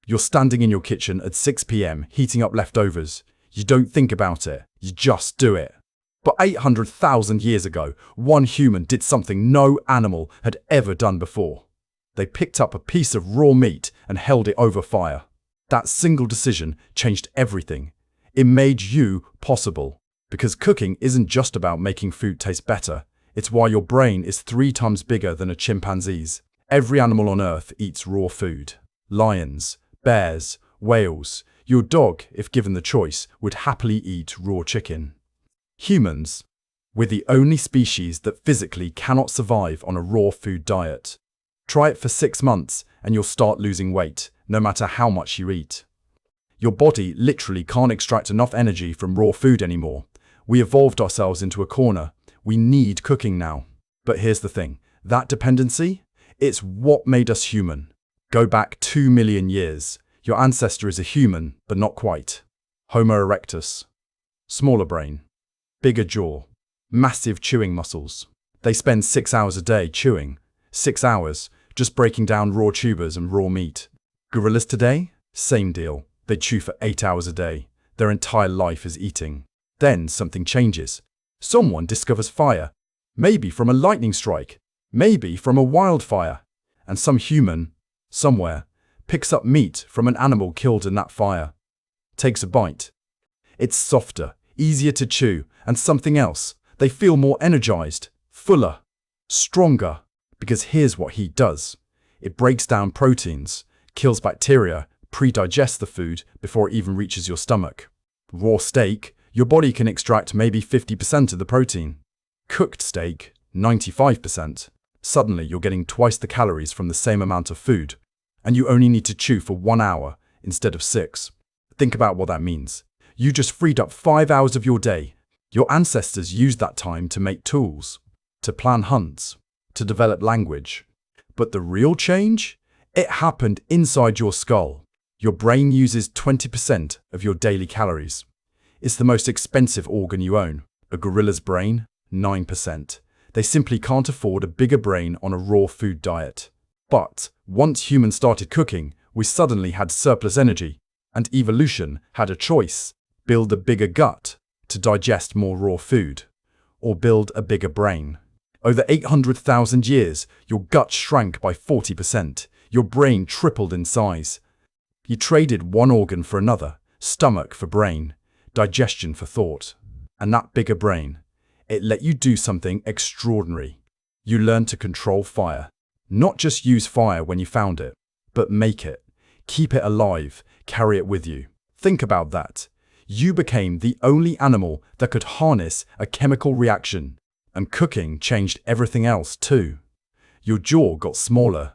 You're standing in your kitchen at 6 p.m. heating up leftovers. You don't think about it, you just do it. But 800,000 years ago, one human did something no animal had ever done before. They picked up a piece of raw meat and held it over fire. That single decision changed everything. It made you possible. Because cooking isn't just about making food taste better. It's why your brain is 3 times bigger than a chimpanzee's. Every animal on Earth eats raw food. Lions, bears, whales. Your dog, if given the choice, would happily eat raw chicken. Humans, we're the only species that physically cannot survive on a raw food diet. Try it for 6 months and you'll start losing weight, no matter how much you eat. Your body literally can't extract enough energy from raw food anymore. We evolved ourselves into a corner. We need cooking now. But here's the thing, that dependency, it's what made us human. Go back 2 million years. Your ancestor is a human, but not quite. Homo erectus. Smaller brain. Bigger jaw. Massive chewing muscles. They spend 6 hours a day chewing. 6 hours, just breaking down raw tubers and raw meat. Gorillas today? Same deal. They chew for 8 hours a day. Their entire life is eating. Then something changes. Someone discovers fire. Maybe from a lightning strike. Maybe from a wildfire. And some human, somewhere, picks up meat from an animal killed in that fire. Takes a bite. It's softer, easier to chew, and something else. They feel more energized, fuller, stronger. Because here's what heat does. It breaks down proteins, kills bacteria, pre-digests the food before it even reaches your stomach. Raw steak, your body can extract maybe 50% of the protein. Cooked steak, 95%. Suddenly you're getting twice the calories from the same amount of food. And you only need to chew for 1 hour instead of 6. Think about what that means. You just freed up 5 hours of your day. Your ancestors used that time to make tools, to plan hunts, to develop language. But the real change? It happened inside your skull. Your brain uses 20% of your daily calories. It's the most expensive organ you own. A gorilla's brain, 9%. They simply can't afford a bigger brain on a raw food diet. But once humans started cooking, we suddenly had surplus energy, and evolution had a choice: build a bigger gut to digest more raw food, or build a bigger brain. Over 800,000 years, your gut shrank by 40%. Your brain tripled in size. You traded one organ for another, stomach for brain, digestion for thought. And that bigger brain, it let you do something extraordinary. You learned to control fire. Not just use fire when you found it, but make it. Keep it alive, carry it with you. Think about that. You became the only animal that could harness a chemical reaction. And cooking changed everything else too. Your jaw got smaller.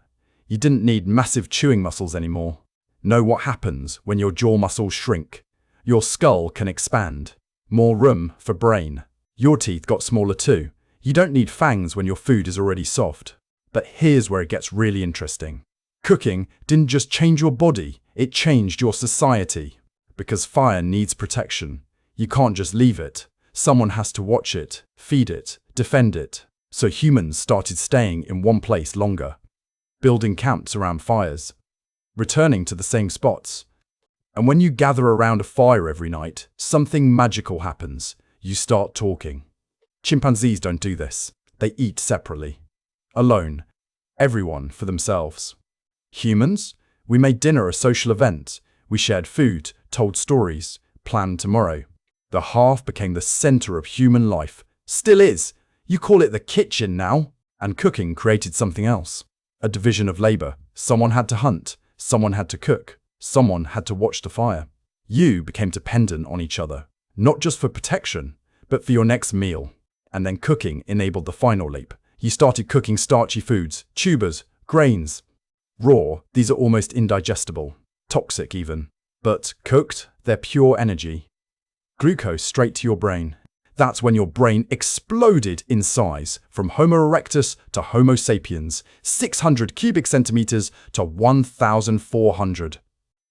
You didn't need massive chewing muscles anymore. Know what happens when your jaw muscles shrink? Your skull can expand. More room for brain. Your teeth got smaller too. You don't need fangs when your food is already soft. But here's where it gets really interesting. Cooking didn't just change your body, it changed your society. Because fire needs protection. You can't just leave it. Someone has to watch it, feed it, defend it. So humans started staying in one place longer, building camps around fires, returning to the same spots. And when you gather around a fire every night, something magical happens. You start talking. Chimpanzees don't do this. They eat separately, alone, everyone for themselves. Humans, we made dinner a social event. We shared food, told stories, planned tomorrow. The hearth became the center of human life. Still is. You call it the kitchen now. And cooking created something else. A division of labor. Someone had to hunt. Someone had to cook. Someone had to watch the fire. You became dependent on each other. Not just for protection, but for your next meal. And then cooking enabled the final leap. You started cooking starchy foods, tubers, grains. Raw, these are almost indigestible. Toxic even. But cooked, they're pure energy. Glucose straight to your brain. That's when your brain exploded in size, from Homo erectus to Homo sapiens, 600 cubic centimeters to 1,400.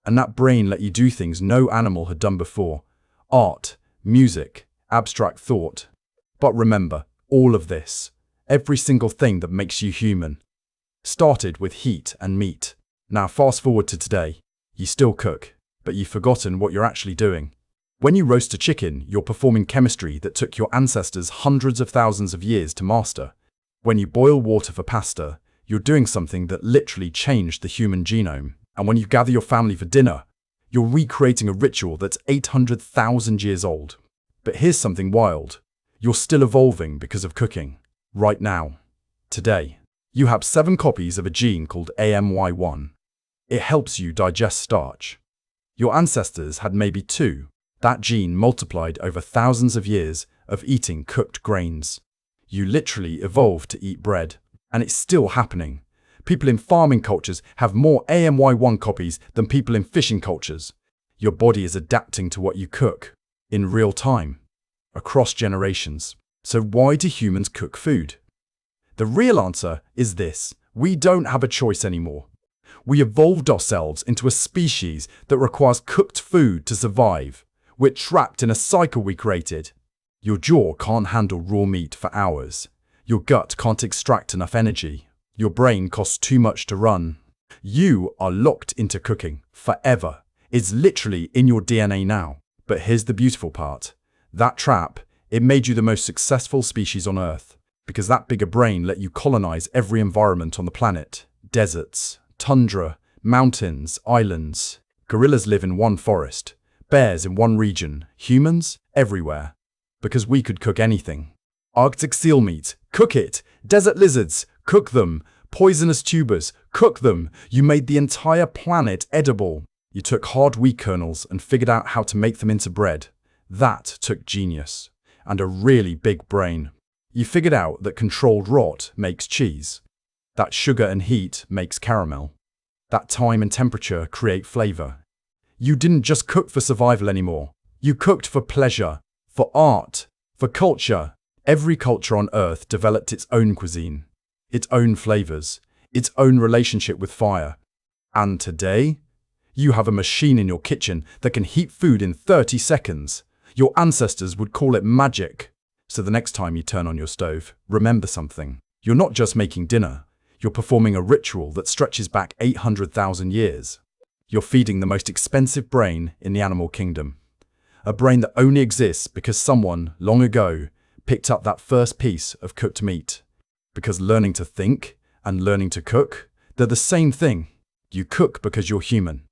And that brain let you do things no animal had done before. Art, music, abstract thought. But remember, all of this, every single thing that makes you human, started with heat and meat. Now fast forward to today. You still cook, but you've forgotten what you're actually doing. When you roast a chicken, you're performing chemistry that took your ancestors hundreds of thousands of years to master. When you boil water for pasta, you're doing something that literally changed the human genome. And when you gather your family for dinner, you're recreating a ritual that's 800,000 years old. But here's something wild. You're still evolving because of cooking. Right now. Today. You have 7 copies of a gene called AMY1. It helps you digest starch. Your ancestors had maybe 2. That gene multiplied over thousands of years of eating cooked grains. You literally evolved to eat bread. And it's still happening. People in farming cultures have more AMY1 copies than people in fishing cultures. Your body is adapting to what you cook, in real time, across generations. So why do humans cook food? The real answer is this: we don't have a choice anymore. We evolved ourselves into a species that requires cooked food to survive. We're trapped in a cycle we created. Your jaw can't handle raw meat for hours. Your gut can't extract enough energy. Your brain costs too much to run. You are locked into cooking forever. It's literally in your DNA now. But here's the beautiful part. That trap, it made you the most successful species on Earth. Because that bigger brain let you colonize every environment on the planet. Deserts, tundra, mountains, islands. Gorillas live in one forest. Bears in one region. Humans, everywhere. Because we could cook anything. Arctic seal meat, cook it. Desert lizards, cook them. Poisonous tubers, cook them. You made the entire planet edible. You took hard wheat kernels and figured out how to make them into bread. That took genius. And a really big brain. You figured out that controlled rot makes cheese. That sugar and heat makes caramel. That time and temperature create flavor. You didn't just cook for survival anymore. You cooked for pleasure, for art, for culture. Every culture on Earth developed its own cuisine, its own flavors, its own relationship with fire. And today, you have a machine in your kitchen that can heat food in 30 seconds. Your ancestors would call it magic. So the next time you turn on your stove, remember something. You're not just making dinner. You're performing a ritual that stretches back 800,000 years. You're feeding the most expensive brain in the animal kingdom. A brain that only exists because someone, long ago, picked up that first piece of cooked meat. Because learning to think and learning to cook, they're the same thing. You cook because you're human.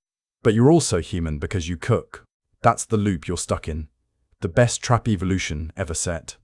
But you're also human because you cook. That's the loop you're stuck in. The best trap evolution ever set.